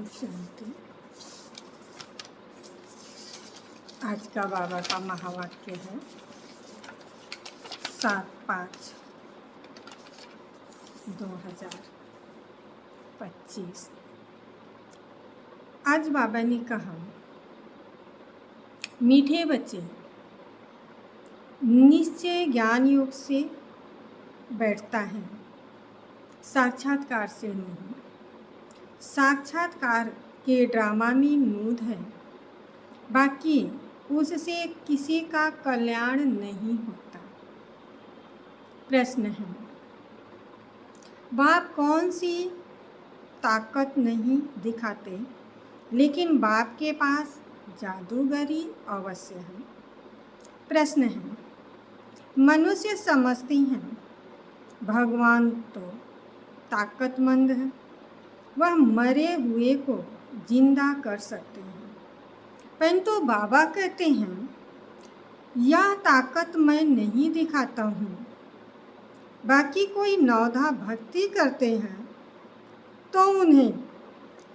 ओम शांति। आज का बाबा का महावाक्य है 7/5/2025। आज बाबा ने कहा, मीठे बच्चे, निश्चय ज्ञान योग से बैठता है, साक्षात्कार से नहीं। साक्षात्कार के ड्रामा में मूड है, बाकी उससे किसी का कल्याण नहीं होता। प्रश्न है, बाप कौन सी ताकत नहीं दिखाते, लेकिन बाप के पास जादूगरी अवश्य है। प्रश्न है, मनुष्य समझते हैं भगवान तो ताकतमंद है, वह मरे हुए को जिंदा कर सकते हैं, परंतु बाबा कहते हैं यह ताकत मैं नहीं दिखाता हूँ। बाकी कोई नौधा भक्ति करते हैं तो उन्हें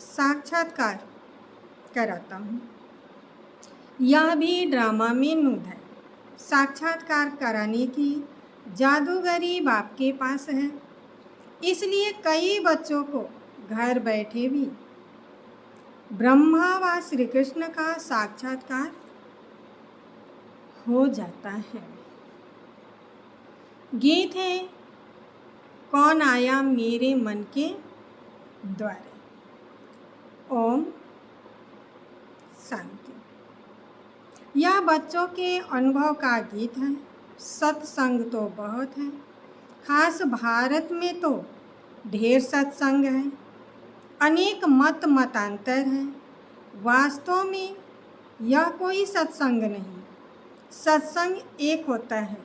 साक्षात्कार कराता हूँ। यह भी ड्रामा में नूद है। साक्षात्कार कराने की जादूगरी बाप के पास है, इसलिए कई बच्चों को घर बैठे भी ब्रह्मा व श्री कृष्ण का साक्षात्कार हो जाता है। गीत है, कौन आया मेरे मन के द्वारे। ओम शांति। यह बच्चों के अनुभव का गीत है। सत्संग तो बहुत है, खास भारत में तो ढेर सत्संग है, अनेक मतांतर हैं। वास्तव में यह कोई सत्संग नहीं, सत्संग एक होता है।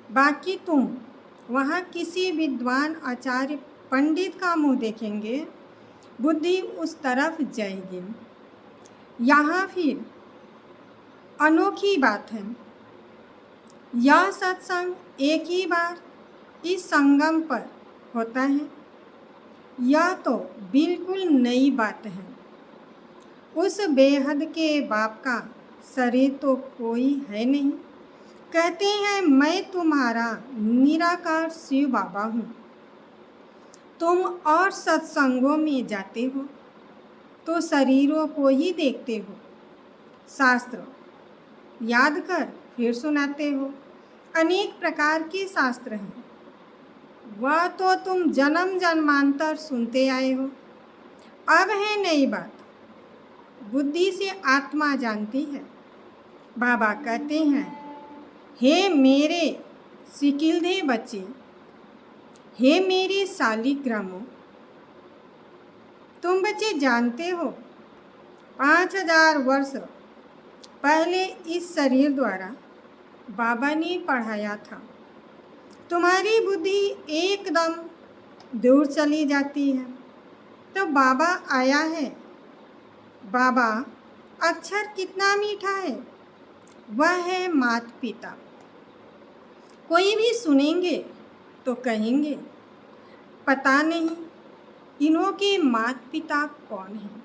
बाकी तुम वहाँ किसी विद्वान आचार्य पंडित का मुंह देखेंगे, बुद्धि उस तरफ जाएगी। यहाँ फिर अनोखी बात है, यह सत्संग एक ही बार इस संगम पर होता है। यह तो बिल्कुल नई बात है। उस बेहद के बाप का शरीर तो कोई है नहीं। कहते हैं मैं तुम्हारा निराकार शिव बाबा हूँ। तुम और सत्संगों में जाते हो तो शरीरों को ही देखते हो, शास्त्र याद कर फिर सुनाते हो। अनेक प्रकार के शास्त्र हैं, वह तो तुम जन्म जन्मांतर सुनते आए हो। अब है नई बात, बुद्धि से आत्मा जानती है। बाबा कहते हैं, हे मेरे सिकिलधे बच्चे, हे मेरे शालिग्रामों, तुम बच्चे जानते हो 5000 वर्ष पहले इस शरीर द्वारा बाबा ने पढ़ाया था। तुम्हारी बुद्धि एकदम दूर चली जाती है तो बाबा आया है। बाबा अक्षर कितना मीठा है, वह है माता पिता। कोई भी सुनेंगे तो कहेंगे पता नहीं इन्हों के माता पिता कौन हैं।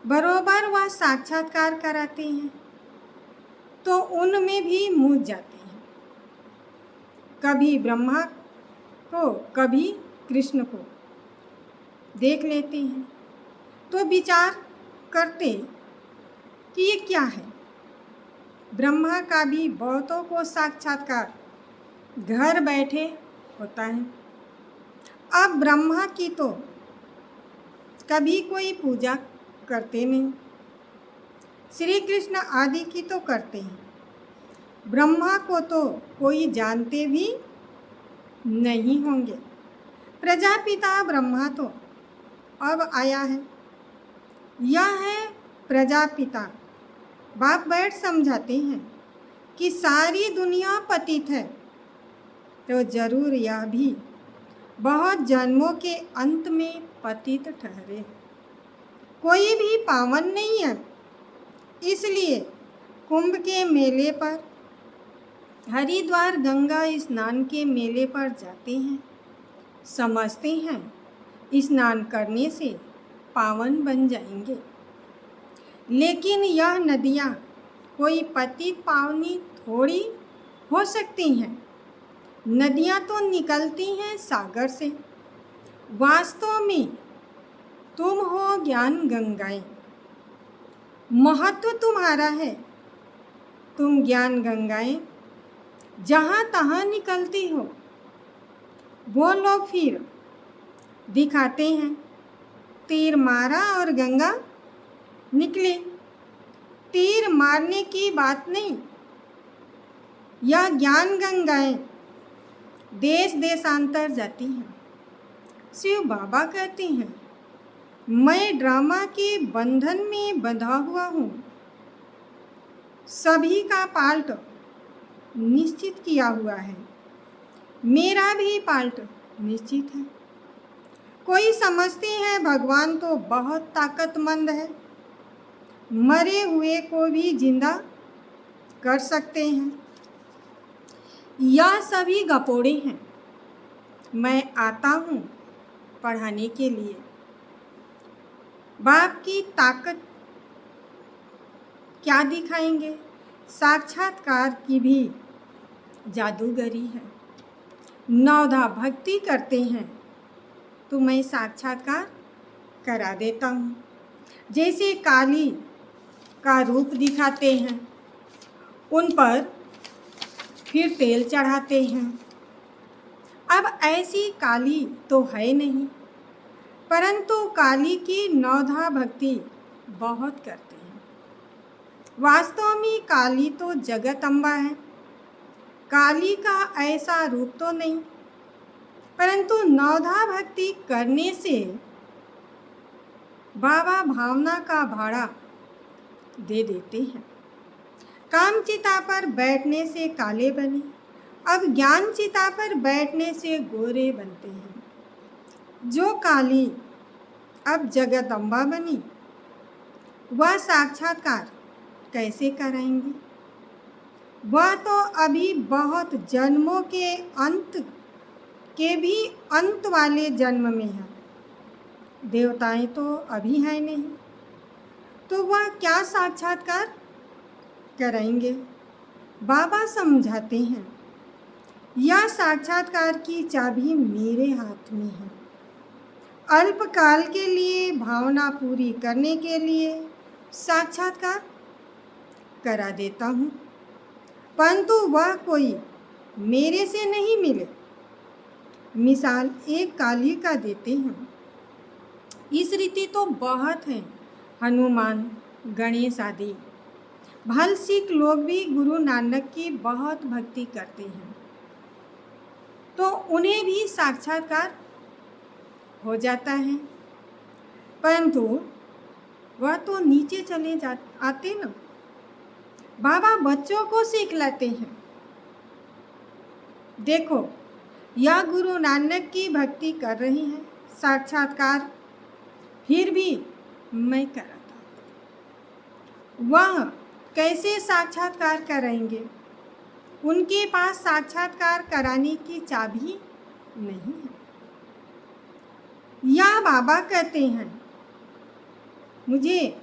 बरोबर वह साक्षात्कार कराते हैं तो उनमें भी मूझ जाते हैं। कभी ब्रह्मा को कभी कृष्ण को देख लेते हैं तो विचार करते कि ये क्या है। ब्रह्मा का भी बहुतों को साक्षात्कार घर बैठे होता है। अब ब्रह्मा की तो कभी कोई पूजा करते नहीं, श्री कृष्ण आदि की तो करते हैं। ब्रह्मा को तो कोई जानते भी नहीं होंगे। प्रजापिता ब्रह्मा तो अब आया है। यह है प्रजापिता। बाप बैठ समझाते हैं कि सारी दुनिया पतित है तो जरूर यह भी बहुत जन्मों के अंत में पतित ठहरे। कोई भी पावन नहीं है, इसलिए कुंभ के मेले पर, हरिद्वार गंगा स्नान के मेले पर जाते हैं। समझते हैं स्नान करने से पावन बन जाएंगे। लेकिन यह नदियाँ कोई पतित पावनी थोड़ी हो सकती हैं। नदियाँ तो निकलती हैं सागर से। वास्तव में तुम हो ज्ञान गंगाएं। महत्व तुम्हारा है। तुम ज्ञान गंगाएं जहाँ तहाँ निकलती हो। वो लोग फिर दिखाते हैं तीर मारा और गंगा निकले। तीर मारने की बात नहीं। यह ज्ञान गंगाएं देश देशांतर जाती हैं। शिव बाबा कहते हैं, मैं ड्रामा के बंधन में बंधा हुआ हूँ। सभी का पाल्ट निश्चित किया हुआ है। मेरा भी पाल्ट निश्चित है। कोई समझते हैं भगवान तो बहुत ताकतमंद है, मरे हुए को भी जिंदा कर सकते हैं। यह सभी गपोड़े हैं। मैं आता हूँ पढ़ाने के लिए। बाप की ताकत क्या दिखाएंगे? साक्षात्कार की भी जादूगरी है। नवधा भक्ति करते हैं तो मैं साक्षात्कार करा देता हूँ। जैसे काली का रूप दिखाते हैं, उन पर फिर तेल चढ़ाते हैं। अब ऐसी काली तो है नहीं, परंतु काली की नवधा भक्ति बहुत करते हैं। वास्तव में काली तो जगत अम्बा है। काली का ऐसा रूप तो नहीं, परंतु नवधा भक्ति करने से बाबा भावना का भाड़ा दे देते हैं। काम चिता पर बैठने से काले बने, अब ज्ञान चिता पर बैठने से गोरे बनते हैं। जो काली अब जगदम्बा बनी, वह साक्षात्कार कैसे कराएंगी? वह तो अभी बहुत जन्मों के अंत के भी अंत वाले जन्म में है। देवताएं तो अभी हैं नहीं, तो वह क्या साक्षात्कार कराएंगे? बाबा समझाते हैं, यह साक्षात्कार की चाबी मेरे हाथ में है। अल्पकाल के लिए भावना पूरी करने के लिए साक्षात्कार करा देता हूँ, परंतु वह कोई मेरे से नहीं मिले। मिसाल एक काली का देते हैं। इस रीति तो बहुत हैं। हनुमान, गणेश आदि। भल सिख लोग भी गुरु नानक की बहुत भक्ति करते हैं, तो उन्हें भी साक्षात्कार हो जाता है, परंतु वह तो नीचे चले आते ना। बाबा बच्चों को सीख लाते हैं। देखो, यह गुरु नानक की भक्ति कर रही हैं, साक्षात्कार फिर भी मैं कराता। वह कैसे साक्षात्कार कराएंगे? उनके पास साक्षात्कार कराने की चाबी नहीं है। या बाबा कहते हैं, मुझे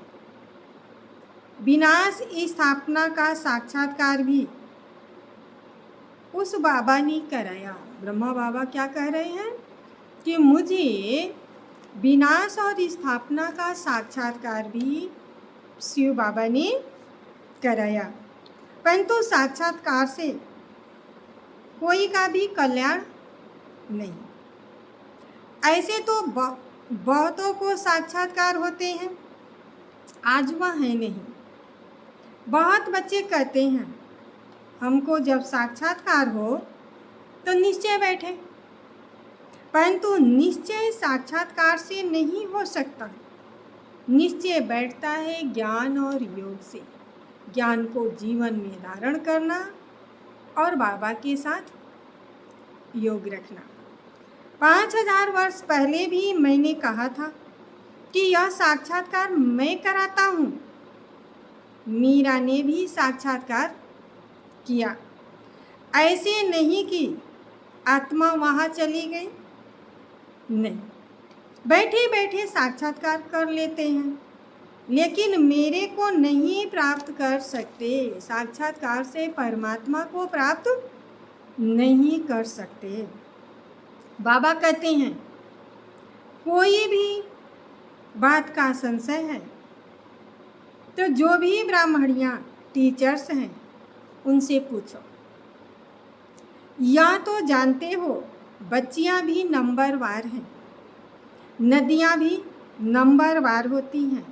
विनाश स्थापना का साक्षात्कार भी उस बाबा ने कराया। ब्रह्मा बाबा क्या कह रहे हैं कि मुझे विनाश और स्थापना का साक्षात्कार भी शिव बाबा ने कराया, परंतु साक्षात्कार से कोई का भी कल्याण नहीं। ऐसे तो बहुतों को साक्षात्कार होते हैं, आज वह है नहीं। बहुत बच्चे कहते हैं, हमको जब साक्षात्कार हो तो निश्चय बैठे, परंतु निश्चय साक्षात्कार से नहीं हो सकता। निश्चय बैठता है ज्ञान और योग से। ज्ञान को जीवन में धारण करना और बाबा के साथ योग रखना। 5000 वर्ष पहले भी मैंने कहा था कि यह साक्षात्कार मैं कराता हूँ। मीरा ने भी साक्षात्कार किया। ऐसे नहीं कि आत्मा वहाँ चली गई, नहीं, बैठे बैठे साक्षात्कार कर लेते हैं, लेकिन मेरे को नहीं प्राप्त कर सकते। साक्षात्कार से परमात्मा को प्राप्त नहीं कर सकते। बाबा कहते हैं, कोई भी बात का संशय है तो जो भी ब्राह्मणियाँ टीचर्स हैं उनसे पूछो। या तो जानते हो बच्चियाँ भी नंबरवार हैं, नदियाँ भी नंबरवार होती हैं,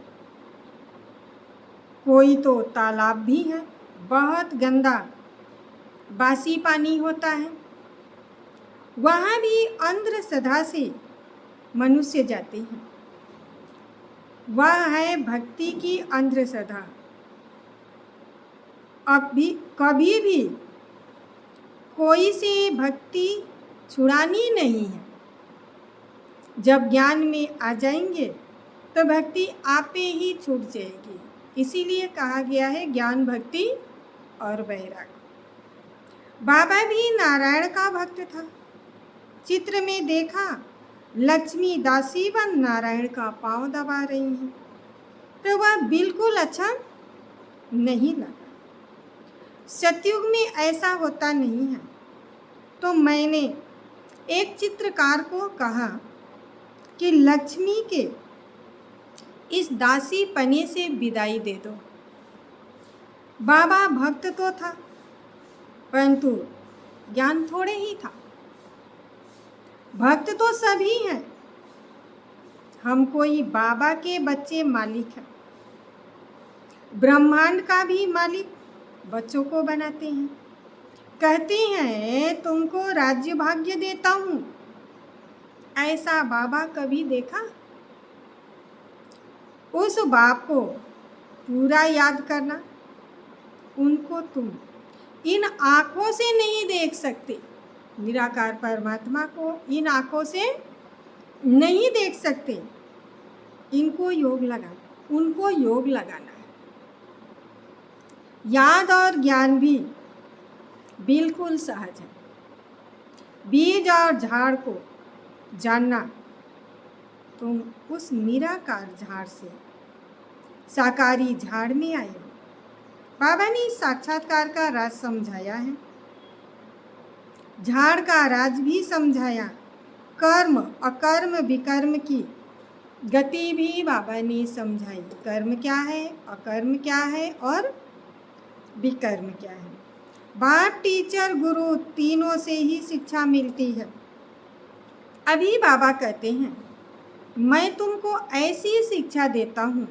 कोई तो तालाब भी है, बहुत गंदा बासी पानी होता है, वहाँ भी अंधश्रद्धा से मनुष्य जाते हैं। वह है भक्ति की अंधश्रद्धा। अब भी कभी भी कोई से भक्ति छुड़ानी नहीं है। जब ज्ञान में आ जाएंगे तो भक्ति आपे ही छूट जाएगी। इसीलिए कहा गया है ज्ञान, भक्ति और वैराग। बाबा भी नारायण का भक्त था। चित्र में देखा लक्ष्मी दासी बन नारायण का पांव दबा रही हैं, तो वह बिल्कुल अच्छा नहीं लगा। सतयुग में ऐसा होता नहीं है। तो मैंने एक चित्रकार को कहा कि लक्ष्मी के इस दासी पने से विदाई दे दो। बाबा भक्त तो था, परंतु ज्ञान थोड़े ही था। भक्त तो सभी हैं। हम कोई बाबा के बच्चे मालिक हैं। ब्रह्मांड का भी मालिक बच्चों को बनाते हैं। कहते हैं तुमको राज्य भाग्य देता हूँ। ऐसा बाबा कभी देखा? उस बाप को पूरा याद करना। उनको तुम इन आँखों से नहीं देख सकते। निराकार परमात्मा को इन आँखों से नहीं देख सकते। उनको योग लगाना है। याद और ज्ञान भी बिल्कुल सहज है। बीज और झाड़ को जानना, तुम उस निराकार झाड़ से साकारी झाड़ में आए हो। बाबा ने साक्षात्कार का राज समझाया है, झाड़ का राज भी समझाया। कर्म अकर्म विकर्म की गति भी बाबा ने समझाई। कर्म क्या है, अकर्म क्या है और विकर्म क्या है। बाप, टीचर, गुरु तीनों से ही शिक्षा मिलती है। अभी बाबा कहते हैं मैं तुमको ऐसी शिक्षा देता हूँ,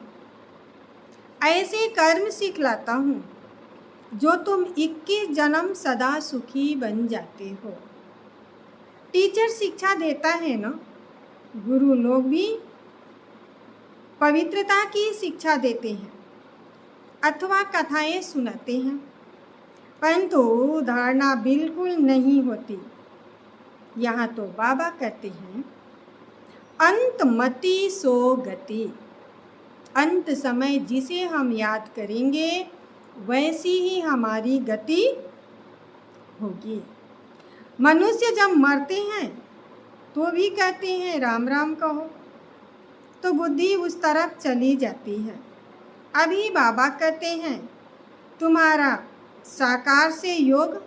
ऐसे कर्म सिखलाता हूँ जो तुम 21 जन्म सदा सुखी बन जाते हो। टीचर शिक्षा देता है ना, गुरु लोग भी पवित्रता की शिक्षा देते हैं अथवा कथाएं सुनाते हैं, परंतु धारणा बिल्कुल नहीं होती। यहाँ तो बाबा कहते हैं अंतमति सो गति। अंत समय जिसे हम याद करेंगे वैसी ही हमारी गति होगी। मनुष्य जब मरते हैं तो भी कहते हैं राम राम कहो, तो बुद्धि उस तरफ चली जाती है। अभी बाबा कहते हैं तुम्हारा साकार से योग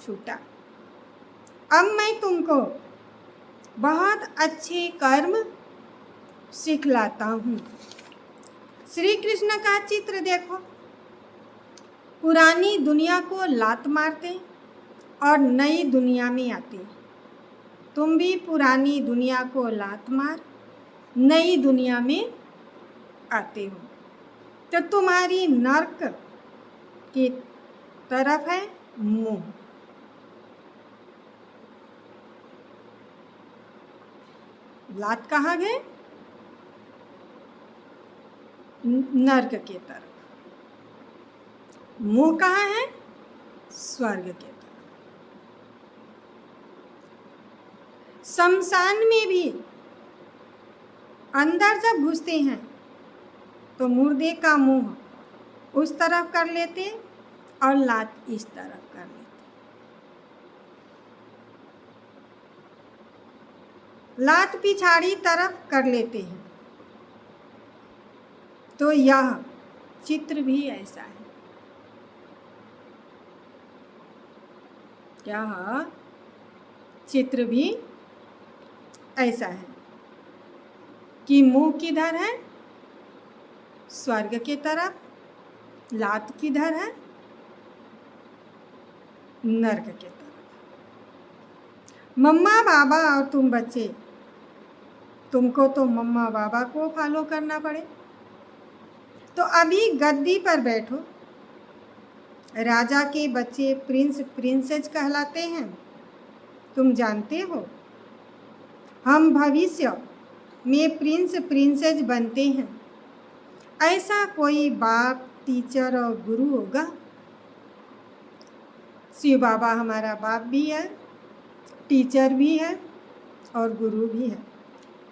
छूटा। अब मैं तुमको बहुत अच्छे कर्म सिखलाता हूँ। श्री कृष्ण का चित्र देखो, पुरानी दुनिया को लात मारते और नई दुनिया में आते। तुम भी पुरानी दुनिया को लात मार नई दुनिया में आते हो, तो तुम्हारी नरक की तरफ है मुंह। लात कहाँ गए? नरक की तरफ। मुंह कहाँ है? स्वर्ग की तरफ। शमशान में भी अंदर जब घुसते हैं तो मुर्दे का मुंह उस तरफ कर लेते और लात इस तरफ कर लेते। लात पिछाड़ी तरफ कर लेते हैं। तो यह चित्र भी ऐसा है। यह चित्र भी ऐसा है कि मुंह किधर है? स्वर्ग के तरफ। लात किधर है? नर्क के तरफ। मम्मा बाबा और तुम बच्चे, तुमको तो मम्मा बाबा को फॉलो करना पड़े। तो अभी गद्दी पर बैठो। राजा के बच्चे प्रिंस प्रिंसेस कहलाते हैं, तुम जानते हो। हम भविष्य में प्रिंस प्रिंसेस बनते हैं। ऐसा कोई बाप, टीचर और गुरु होगा। शिव बाबा हमारा बाप भी है, टीचर भी है और गुरु भी है।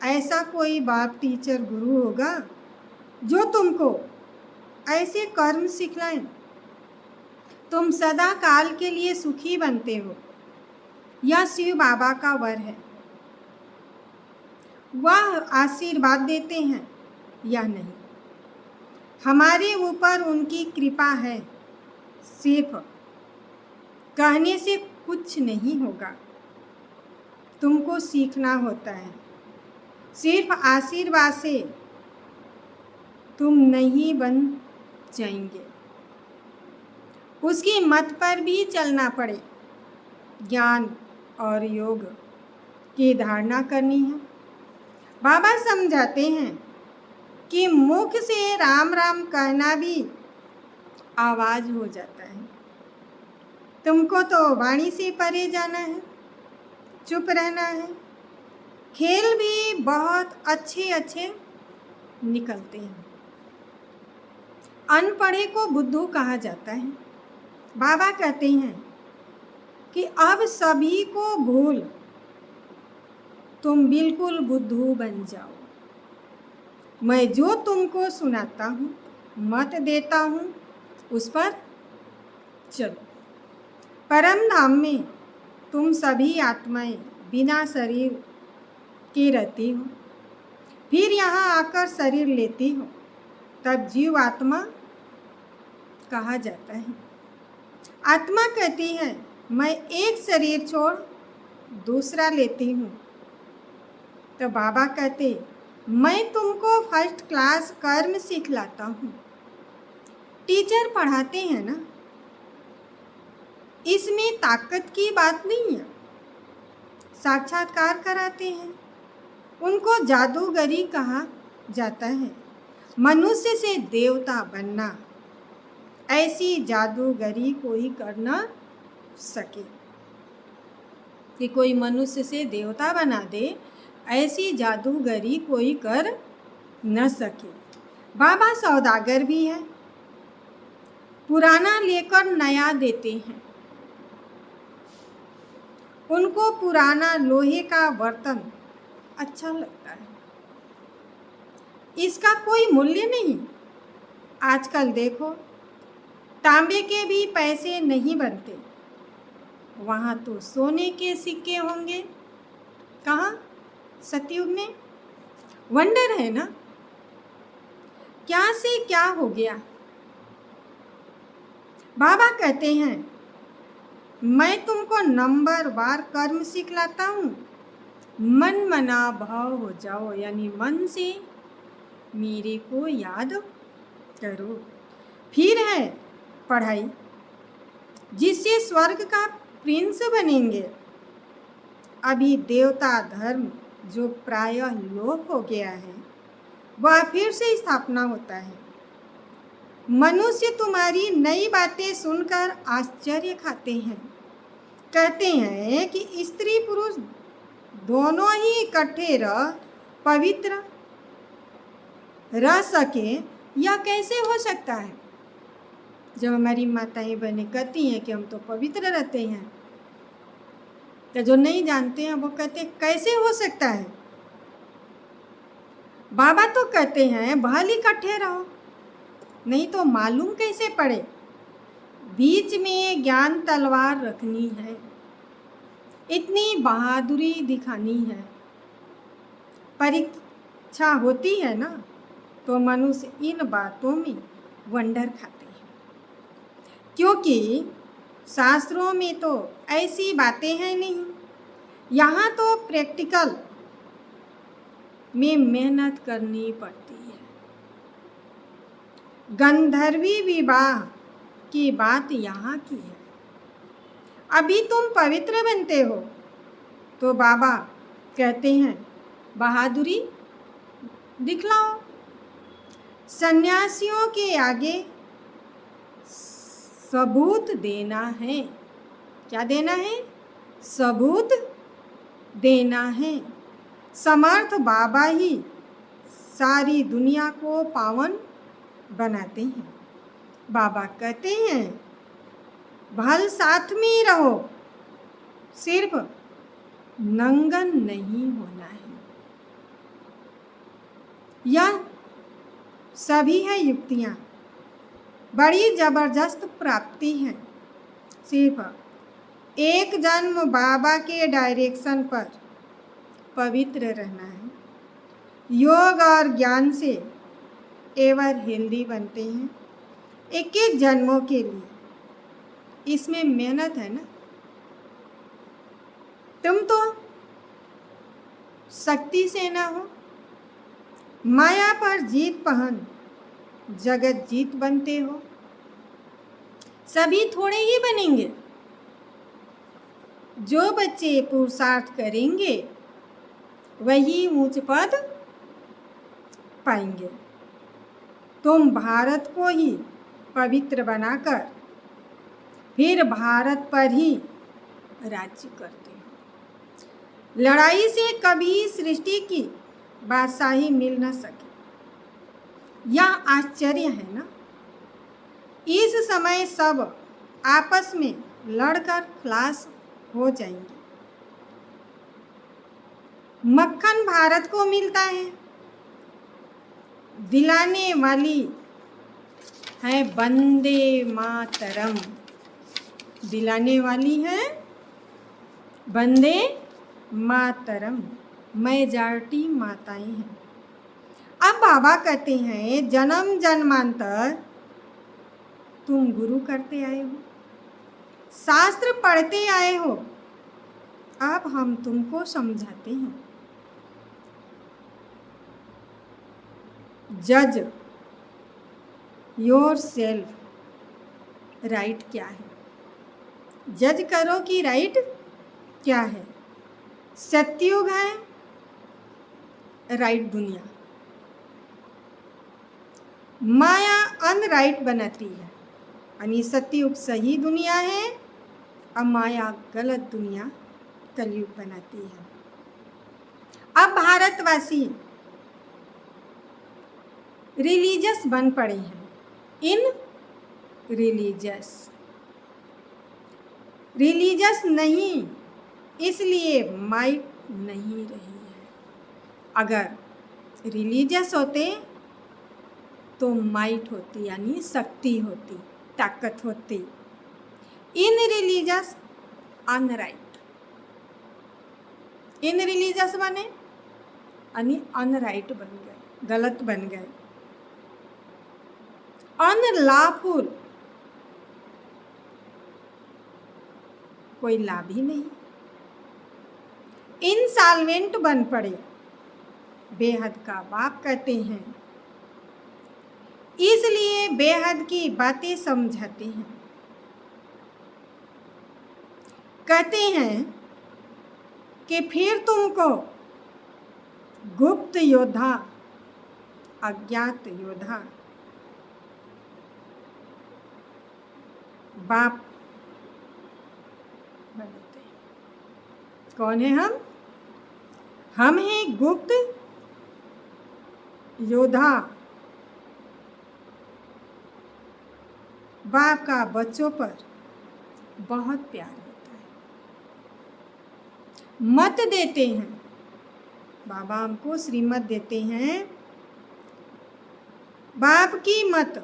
ऐसा कोई बाप, टीचर, गुरु होगा जो तुमको ऐसे कर्म सिखलाएं। तुम सदा काल के लिए सुखी बनते हो। यह शिव बाबा का वर है। वह आशीर्वाद देते हैं या नहीं, हमारे ऊपर उनकी कृपा है। सिर्फ कहने से कुछ नहीं होगा, तुमको सीखना होता है। सिर्फ आशीर्वाद से तुम नहीं बन जाएंगे, उसकी मत पर भी चलना पड़े। ज्ञान और योग की धारणा करनी है। बाबा समझाते हैं कि मुख से राम राम कहना भी आवाज हो जाता है। तुमको तो वाणी से परे जाना है, चुप रहना है। खेल भी बहुत अच्छे अच्छे निकलते हैं। अनपढ़े को बुद्धू कहा जाता है। बाबा कहते हैं कि अब सभी को भूल तुम बिल्कुल बुद्धू बन जाओ। मैं जो तुमको सुनाता हूँ, मत देता हूँ, उस पर चलो। परम धाम में तुम सभी आत्माएं बिना शरीर के रहती हो, फिर यहाँ आकर शरीर लेती हो, तब जीव आत्मा कहा जाता है। आत्मा कहती है मैं एक शरीर छोड़ दूसरा लेती हूँ। तो बाबा कहते मैं तुमको फर्स्ट क्लास कर्म सिखलाता हूँ। टीचर पढ़ाते हैं ना, इसमें ताकत की बात नहीं है। साक्षात्कार कराते हैं, उनको जादूगरी कहा जाता है। मनुष्य से देवता बनना, ऐसी जादूगरी कोई कर न सके। कि कोई मनुष्य से देवता बना दे, ऐसी जादूगरी कोई कर न सके। बाबा सौदागर भी है, पुराना लेकर नया देते हैं। उनको पुराना लोहे का बर्तन अच्छा लगता है, इसका कोई मूल्य नहीं। आजकल देखो तांबे के भी पैसे नहीं बनते, वहाँ तो सोने के सिक्के होंगे। कहाँ? सतयुग में। वंडर है ना, क्या से क्या हो गया। बाबा कहते हैं मैं तुमको नंबर वार कर्म सिखलाता हूँ। मन मना भाव हो जाओ, यानी मन से मेरे को याद करो। फिर है पढ़ाई, जिससे स्वर्ग का प्रिंस बनेंगे। अभी देवता धर्म जो प्रायः लोप हो गया है, वह फिर से स्थापना होता है। मनुष्य तुम्हारी नई बातें सुनकर आश्चर्य खाते हैं। कहते हैं कि स्त्री पुरुष दोनों ही इकट्ठे रह पवित्र रह सके, यह कैसे हो सकता है? जब हमारी माताएं बहनें कहती हैं कि हम तो पवित्र रहते हैं, तो जो नहीं जानते हैं वो कहते हैं कैसे हो सकता है। बाबा तो कहते हैं भल इकट्ठे रहो, नहीं तो मालूम कैसे पड़े। बीच में ज्ञान तलवार रखनी है, इतनी बहादुरी दिखानी है। परीक्षा होती है ना, तो मनुष्य इन बातों में वंडर खाते हैं, क्योंकि शास्त्रों में तो ऐसी बातें हैं नहीं। यहाँ तो प्रैक्टिकल में मेहनत करनी पड़ती है। गंधर्वी विवाह की बात यहाँ की है। अभी तुम पवित्र बनते हो तो बाबा कहते हैं बहादुरी दिखलाओ। सन्यासियों के आगे सबूत देना है। क्या देना है? सबूत देना है। समर्थ बाबा ही सारी दुनिया को पावन बनाते हैं। बाबा कहते हैं भल साथ में रहो, सिर्फ नंगन नहीं होना है। यह सभी है युक्तियाँ, बड़ी जबरदस्त प्राप्ति है। सिर्फ एक जन्म बाबा के डायरेक्शन पर पवित्र रहना है। योग और ज्ञान से एवर हेल्दी बनते हैं 21 जन्मों के लिए। इसमें मेहनत है ना। तुम तो शक्ति से ना हो, माया पर जीत पहन जगत जीत बनते हो। सभी थोड़े ही बनेंगे। जो बच्चे पुरुषार्थ करेंगे वही ऊंच पद पाएंगे। तुम भारत को ही पवित्र बनाकर फिर भारत पर ही राज्य करते हो। लड़ाई से कभी सृष्टि की बादशाही मिल न सके। यह आश्चर्य है ना। इस समय सब आपस में लड़कर खलास हो जाएंगे। मक्खन भारत को मिलता है, दिलाने वाली है वंदे मातरम। दिलाने वाली है वंदे मातरम। मेजॉरिटी माताएं हैं। अब बाबा कहते हैं जन्म जन्मांतर तुम गुरु करते आए हो, शास्त्र पढ़ते आए हो। अब हम तुमको समझाते हैं। जज योर सेल्फ। राइट क्या है? जज करो कि राइट क्या है। सत्युग है राइट दुनिया। माया अनराइट बनाती है, यानी सत्युग सही दुनिया है और माया गलत दुनिया कलयुग बनाती है। अब भारतवासी रिलीजियस बन पड़े हैं। इन रिलीजियस नहीं, इसलिए माइट नहीं रही है। अगर रिलीजियस होते तो माइट होती, यानी शक्ति होती, ताकत होती। इन रिलीजियस अनराइट। इन रिलीजियस बने यानी अनराइट बन गए, गलत बन गए। अनलॉफुल कोई लाभ ही नहीं। इंसॉल्वेंट बन पड़े। बेहद का बाप कहते हैं, इसलिए बेहद की बातें समझाते हैं। कहते हैं कि फिर तुमको गुप्त योद्धा, अज्ञात योद्धा बाप बनते हैं। कौन है हम? हम हैं गुप्त योद्धा। बाप का बच्चों पर बहुत प्यार होता है। मत देते हैं। बाबा हमको श्रीमत देते हैं। बाप की मत,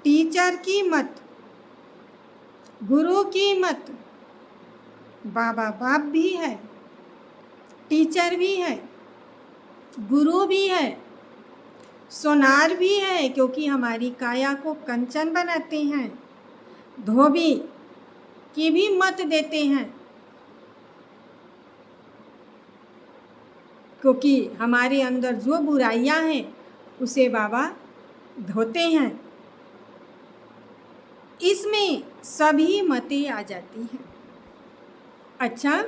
टीचर की मत, गुरु की मत। बाबा बाप भी है, टीचर भी है, गुरु भी है, सोनार भी है, क्योंकि हमारी काया को कंचन बनाते हैं, धोबी की भी मत देते हैं, क्योंकि हमारे अंदर जो बुराइयां हैं उसे बाबा धोते हैं। इसमें सभी मतें आ जाती हैं। अच्छा,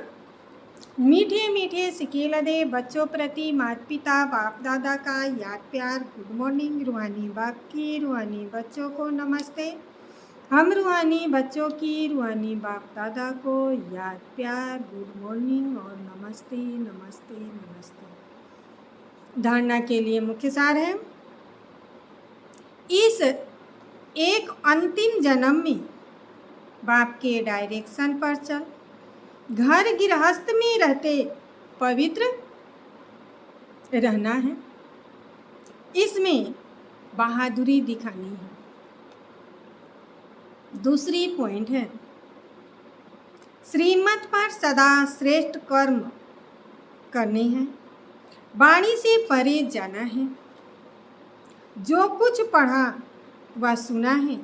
मीठे मीठे सिकेल दे बच्चों प्रति माता पिता बाप दादा का याद प्यार, गुड मॉर्निंग। रूहानी बाप की रूहानी बच्चों को नमस्ते। हम रूहानी बच्चों की रूहानी बाप दादा को याद प्यार, गुड मॉर्निंग और नमस्ते नमस्ते नमस्ते। धारणा के लिए मुख्य सार है, इस एक अंतिम जन्म में बाप के डायरेक्शन पर चल, घर गृहस्थ में रहते पवित्र रहना है। इसमें बहादुरी दिखानी है। दूसरी पॉइंट है, श्रीमत पर सदा श्रेष्ठ कर्म करने हैं, वाणी से परे जाना है। जो कुछ पढ़ा व सुना है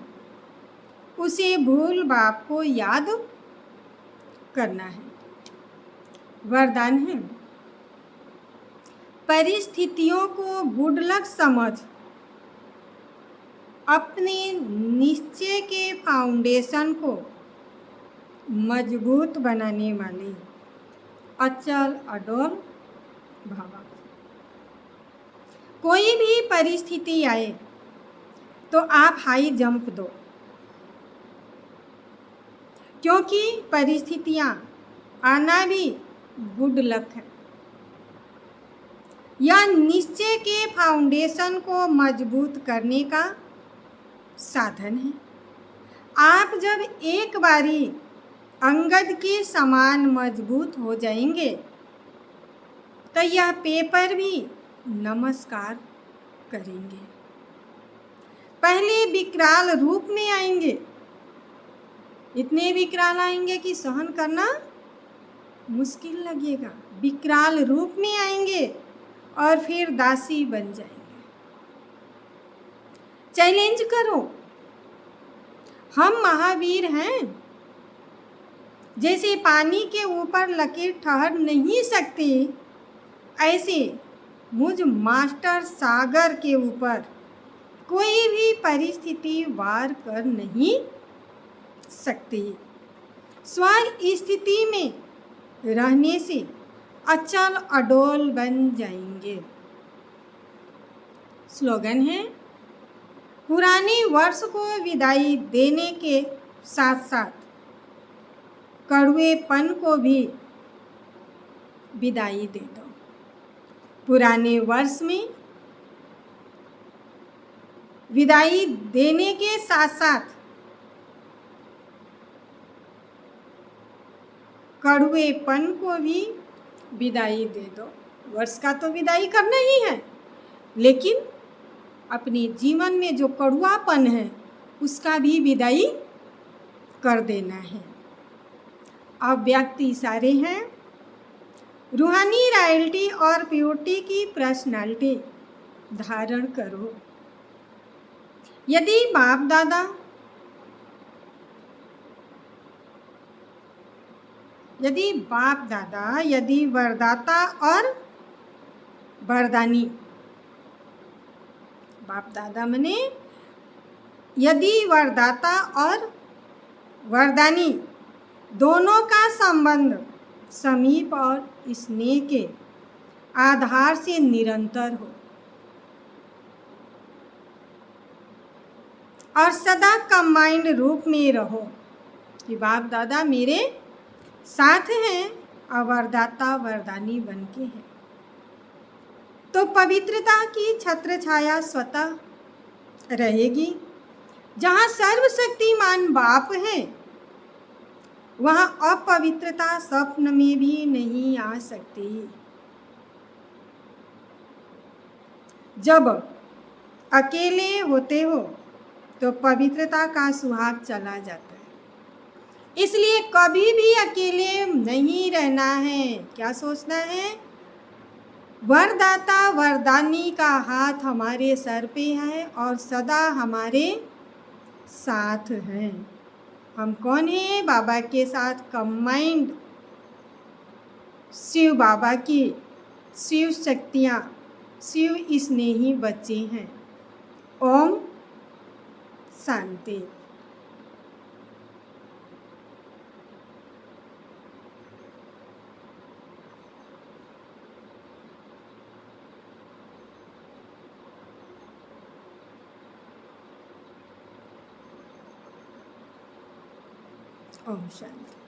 उसे भूल बाप को याद करना है। वरदान है, परिस्थितियों को गुडलक समझ अपने निश्चय के फाउंडेशन को मजबूत बनाने वाले अचल अडोल भावा। कोई भी परिस्थिति आए तो आप हाई जंप दो, क्योंकि परिस्थितियां आना भी गुड लक है। यह निश्चय के फाउंडेशन को मजबूत करने का साधन है। आप जब एक बारी अंगद के समान मजबूत हो जाएंगे तो यह पेपर भी नमस्कार करेंगे। पहले विकराल रूप में आएंगे, इतने विकराल आएंगे कि सहन करना मुश्किल लगेगा। विकराल रूप में आएंगे और फिर दासी बन जाएंगे। चैलेंज करो, हम महावीर हैं। जैसे पानी के ऊपर लकीर ठहर नहीं सकती, ऐसे मुझ मास्टर सागर के ऊपर कोई भी परिस्थिति वार कर नहीं सकती। स्व स्थिति में रहने से अचल अडोल बन जाएंगे। स्लोगन है, पुराने वर्ष को विदाई देने के साथ साथ कड़वेपन को भी विदाई दे दो। पुराने वर्ष में विदाई देने के साथ साथ कड़वेपन को भी विदाई दे दो। वर्ष का तो विदाई करना ही है, लेकिन अपने जीवन में जो कड़वापन है उसका भी विदाई कर देना है। अब व्यक्ति सारे हैं, रूहानी रॉयल्टी और प्योरिटी की पर्सनालिटी धारण करो। यदि बाप दादा यदि वरदाता और वरदानी, बाप दादा मने यदि वरदाता और वरदानी दोनों का संबंध समीप और स्नेह के आधार से निरंतर हो और सदा कंबाइंड रूप में रहो कि बाप दादा मेरे साथ हैं और वरदाता वरदानी बन के हैं, तो पवित्रता की छत्र छाया स्वतः रहेगी। जहाँ सर्वशक्तिमान बाप है वहाँ अपवित्रता स्वप्न में भी नहीं आ सकती। जब अकेले होते हो तो पवित्रता का सुहाग चला जाता है। इसलिए कभी भी अकेले नहीं रहना है। क्या सोचना है? वरदाता वरदानी का हाथ हमारे सर पे है और सदा हमारे साथ हैं। हम कौन हैं? बाबा के साथ कंबाइंड शिव बाबा की शिव शक्तियाँ, शिव स्नेही बच्चे हैं। ओम शांति। ओम शांति।